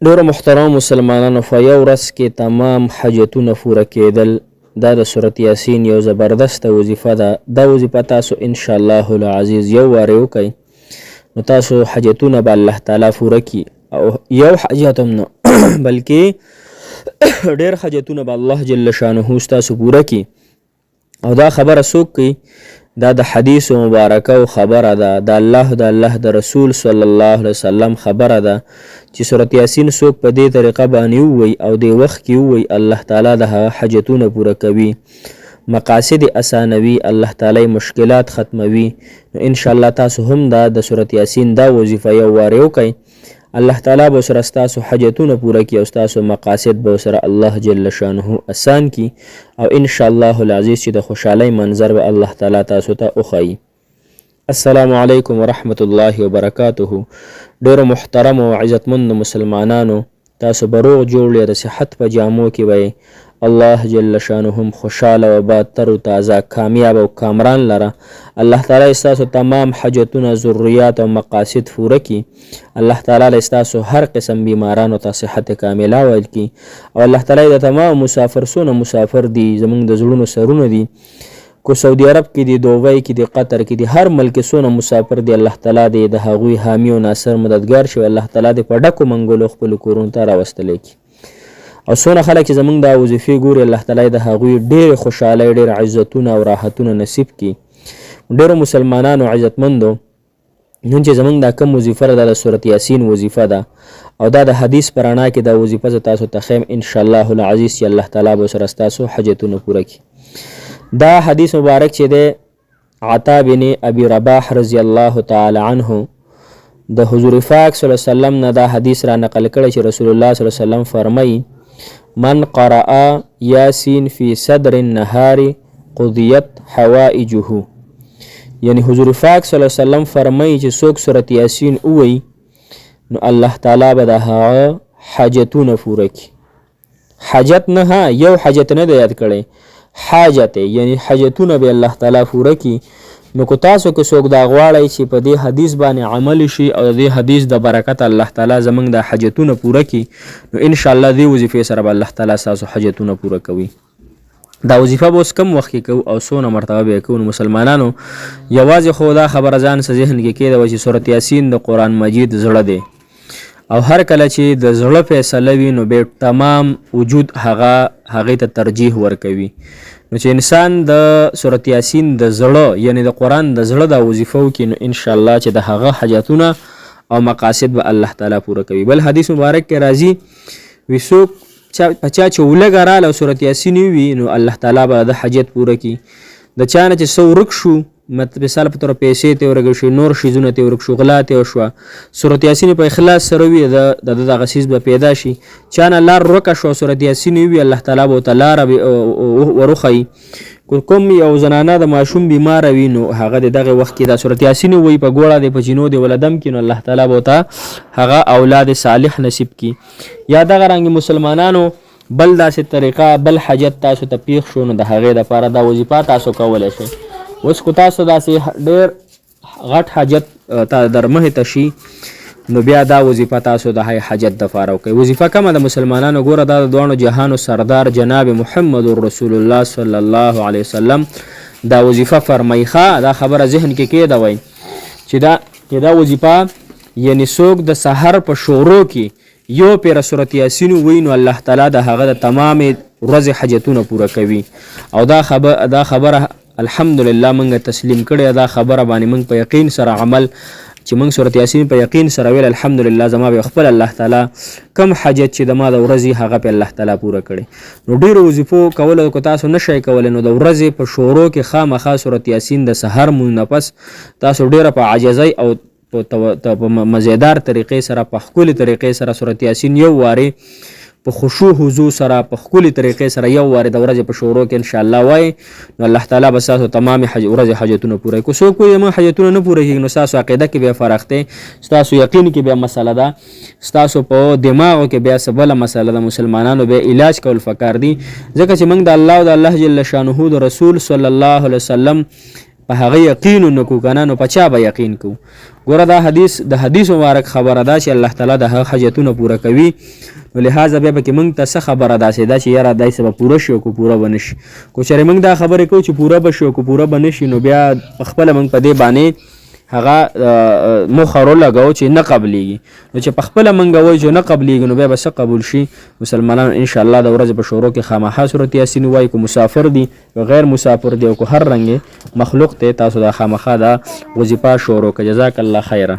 ډیرو محترم مسلمانانو، په یو ورځ کې تمام حاجتونه پوره کېدل دا د سورت یاسین یو زبردسته وظیفه ده. دا وظیفه تاسو انشاءالله العزیز یو وارې وکئ نو تاسو حاجتونه به الله تعالی پوره کړي، او یو حاجت هم نه بلکې ډیر حاجتونه به الله جل شانه ستاسو پوره کړي. او دا خبره څوک کوي؟ دا د حدیث مبارکه او خبره ده، د الله د رسول صلی الله علیه وسلم خبره ده چې سورت یاسین څوک په دې طریقه باندې ووایي او د وخت کې ووایي، الله تعالی د هغه حاجتونه پوره کوي، مقاصد اسانوي، الله تعالی مشکلات ختموي. نو انشاءالله تاسو هم د سورت یاسین دا وظیفه یو وارې وکئ، الله تعالی به سره ستاسو حاجتونه پوره کړي او ستاسو مقاصد به سره الله جل شانه آسان کړي، او انشاءالله العزیز چې د خوشحالۍ منظر به الله تعالی تاسو ته وښایي. السلام علیکم ورحمت الله وبرکاته. ډیرو محترم او عزتمند مسلمانانو، تاسو به روغ جوړ یې، د صحت په جامو کې به الله جل شانه هم خوشحاله و باد تر و تازه کامیاب او کامران لره. الله تعالی ستاسو تمام حاجتونه، ضروريات او مقاصد پوره کړي. الله تعالی ستاسو هر قسم بیمارانو ته صحت کامله ورکړي، او الله تعالی د تمام مسافر سونه مسافر دي زمونږ د زړونو سرونه دي، کو سعودي عرب کې دي، دوبۍ کې دي، قطر کې دي، هر ملک سونه مسافر دي، الله تعالی دې د هغوی حامی او ناصر مددگار شي. الله تعالی دې په ډکو منګولو خپل کورونو ته راوستلی کړي. او څونه خلک چې زمونږ دا وظیفې ګوري، الله تعالی د هغوی ډېرې خوشحالۍ، ډېر عزتونه او راحتونه نصیب کړي. ډېرو مسلمانانو عزتمندو، نن چې زمونږ دا کوم وظیفه ده د سورت یاسین وظیفه ده، او دا د حدیث په رڼا کې دا وظیفه زه تاسو ته ښیم انشاءالله العزیز چې الله تعالی به سره ستاسو حاجتونه پوره کړي. دا حدیث مبارک چې دی عطا بن ابي رباح رضی الله تعالی عنه د حضور پاک صلی الله علیه وسلم نه دا حدیث را نقل کړی چې رسول الله صلی الله علیه وسلم فرمایي: من قرأ یاسین فی صدر النهار قضیت حوائجه. یعنی حضور پاک صلی الله علیه وسلم فرمایي چې څوک سورت یاسین ووایي نو الله تعالی به د هغه حاجتونه پوره کړي. حاجت نه، ها یو حاجت نه دی یاد کړی، حاجت یعنی حاجتونه به الله تعالی پوره کړي. نو که تاسو که څوک دا غواړئ چې په دې حدیث باندې عمل شي او د دې حدیث د برکت الله تعالی زمونږ د حاجتونه پوره کړي، نو انشاءالله دې وظیفې سره به الله تعالی ستاسو حاجتونه پوره کوي. دا وظیفه به اوس کم وخت کې کوو او څونه مرتبه به یې کوو. نو مسلمانانو، یوازې خو دا خبره ځان څه ذهن کې کېده چې سورت یاسین د قرآن مجید زړه دی، او هر کله چې د زړه فیصله وي نو به تمام وجود هغې ته ترجیح ورکوي. نو چې انسان د سورت یاسین د زړه یعنی د قرآن د زړه دا وظیفه وکړي، نو انشاءالله چې د هغه حاجتونه او مقاصد به الله تعالی پوره کوي. بل حدیث مبارک کې راځي وي څوک په چا چې ولږه راله او سورت یاسین وي نو الله تعالی به د حاجت پوره کړي. د چا نه چې څه ورک شو، مثال په طور پیسې ته ورک شي، نور شیزونه ته ورک شو، غلا ته وشوه، سورت یاسین په اخلاص سره وي د دغه څیز به پیدا شي. چا نه لار ورکه شوه سورت یاسین وي، الله تعالی به ورته لاره وروښیي. کوم یو زنانه د ماشوم بیماره وي نو هغه د دغه وخت کې د سورت یاسین ووایي، په ګوړه دی، په چینو دی، ولدم کې، نو الله تعالی به ورته هغه اولاد صالح نصیب کړي. یا دغه رنګ مسلمانانو بل داسې طریقه، بل حاجت تاسو ته پیښ شو نو د هغې دپاره دا وظیفه تاسو کولی شئ. اوس کو تاسو داسې ډېر غټ حاجت در مخې ته شي نو بیا دا وظیفه تاسو د حاجت دپاره وکئ. وظیفه کومه د مسلمانانو ګوره، دا د دواړو جهانو سردار جناب محمد رسول الله صلی الله علیه وسلم دا وظیفه فرمایي. ښه دا خبره ذهن کې کېدوئ چې دا وظیفه یعنی څوک د سحر په شورو کې یو پیره سورت یاسین ووایي نو الله تعالی د هغه د تمامې ورځې حاجتونه پوره کوي. او دا خبره الحمدلله موږ تسلیم کړې. دا خبره باندې موږ په یقین سره عمل چې موږ سورت یاسین په یقین سره ویل، الحمدلله زما به خپل الله تعالی کم حاجت چې د ما د ورځې هغه په الله تعالی پوره کړي. نو ډېرو وظیفو کولو که تاسو نشئ کولی نو د ورځې په شورو کې خامخا سورت یاسین د سحر مونځ نه پس تاسو ډېره په عاجزۍ او په مزیدار طریقې سره، په ښکلې طریقې سره سورت یاسین یو وارې په خشوع حضور سره، په ښکلې طریقې سره یو وارې د ورځې په شورو کې انشاءالله وایي نو الله تعالی به ستاسو تمامې ورځې حاجتونه پوره کړي. څوک وایي زموږ حاجتونه نه پوره کېږي نو ستاسو عقیده کې بیا فرق دی، ستاسو یقین کې بیا مسله ده، ستاسو په دماغو کې بیا څه بله مسله ده. مسلمانانو بیا علاج کول پکار دي، ځکه چې موږ د الله او د الله جل شانه د رسول صلی الله علیه وسلم په هغه یقین نکو کنه نو په چا به یقین کو. ګوره دا حدیث د حدیث مبارک خبره ده چې الله تعالی د هغه حاجتونه پوره کوي، نو لهذا بیا پکې موږ ته څه خبره داسې ده چې یاره دای څه به پوره شي او که پوره به نه شي. کو چېرې موږ دا خبرې کوو چې پوره به شي او که پوره به نه شي، نو بیا پخپله موږ په دې باندې هغه مخرو لګو چې نه قبلېږي. نو چې پخپله موږ وایو چې نه قبلېږي نو بیا به څه قبول شي؟ مسلمانان انشاءالله د ورځې په شروع کې خامخا سورت یاسین وایي، که مسافر دي که غیر مسافر دي او که هر رنګې مخلوق ته تاسو دا خامخا دا وظیفه شروع کړه. جزاک الله خیره.